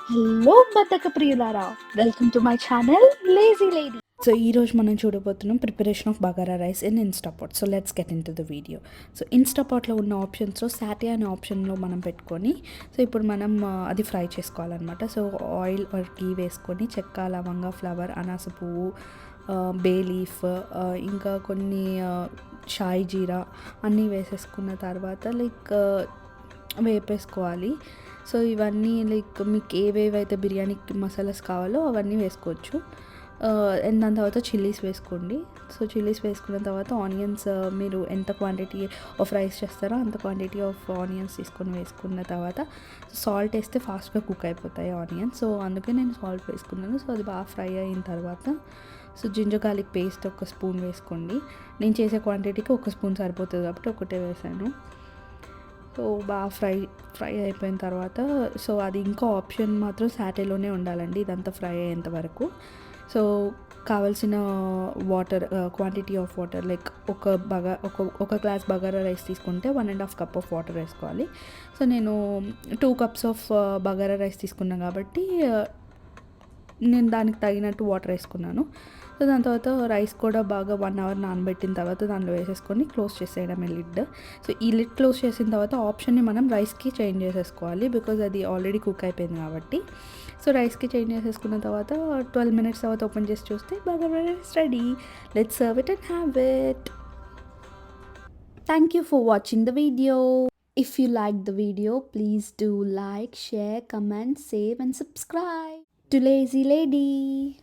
Hello బద్ధక ప్రియులారా! Welcome to my channel lazy lady. So ఈరోజు మనం చూడబోతున్నాం preparation of bagara rice in Instapot. So let's get into the video. So ఇన్‌స్టాపాట్‌లో ఉన్న ఆప్షన్స్‌లో సాటే అనే ఆప్షన్‌లో మనం పెట్టుకొని సో ఇప్పుడు మనం అది ఫ్రై చేసుకోవాలనమాట. సో ఆయిల్ ఆర్ గీ వేసుకొని చెక్క, లవంగ, ఫ్లవర్, అనాస పువ్వు, బే లీఫ్, ఇంకా కొన్ని షాయి జీరా అన్నీ వేసేసుకున్న తర్వాత వేపేసుకోవాలి. సో ఇవన్నీ మీకు ఏవేవైతే బిర్యానీకి మసాలాస్ కావాలో అవన్నీ వేసుకోవచ్చు. అండ్ దాని తర్వాత చిల్లీస్ వేసుకోండి. సో చిల్లీస్ వేసుకున్న తర్వాత ఆనియన్స్, మీరు ఎంత క్వాంటిటీ ఆఫ్ రైస్ చేస్తారో అంత క్వాంటిటీ ఆఫ్ ఆనియన్స్ తీసుకొని వేసుకున్న తర్వాత సాల్ట్ వేస్తే ఫాస్ట్గా కుక్ అయిపోతాయి ఆనియన్స్. సో అందుకే నేను సాల్ట్ వేసుకున్నాను. సో అది బాగా ఫ్రై అయిన తర్వాత సో జింజర్ గార్లిక్ పేస్ట్ ఒక స్పూన్ వేసుకోండి. నేను చేసే క్వాంటిటీకి ఒక స్పూన్ సరిపోతుంది కాబట్టి ఒకటే వేసాను. సో బాగా ఫ్రై అయిపోయిన తర్వాత సో అది ఇంకా ఆప్షన్ మాత్రం సాటేలోనే ఉండాలండి ఇదంతా ఫ్రై అయ్యేంత వరకు. సో కావాల్సిన వాటర్, క్వాంటిటీ ఆఫ్ వాటర్ ఒక గ్లాస్ బగారా రైస్ తీసుకుంటే 1.5 కప్ ఆఫ్ వాటర్ వేసుకోవాలి. సో నేను 2 కప్స్ ఆఫ్ బగారా రైస్ తీసుకున్నాను కాబట్టి నేను దానికి తగినట్టు వాటర్ వేసుకున్నాను. సో దాని తర్వాత రైస్ కూడా బాగా 1 అవర్ నానబెట్టిన తర్వాత దాంట్లో వేసేసుకొని క్లోజ్ చేసేయడమే లిడ్. సో ఈ లిడ్ క్లోజ్ చేసిన తర్వాత ఆప్షన్ని మనం రైస్కి చేంజ్ చేసేసుకోవాలి, బికాజ్ అది ఆల్రెడీ కుక్ అయిపోయింది కాబట్టి. సో రైస్కి చేంజ్ చేసేసుకున్న తర్వాత 12 మినిట్స్ తర్వాత ఓపెన్ చేసి చూస్తే bagara rice ready. Let's serve it and have it. Thank you for watching the video. If you liked the video, please do like, share, comment, save and subscribe to Lazy Lady.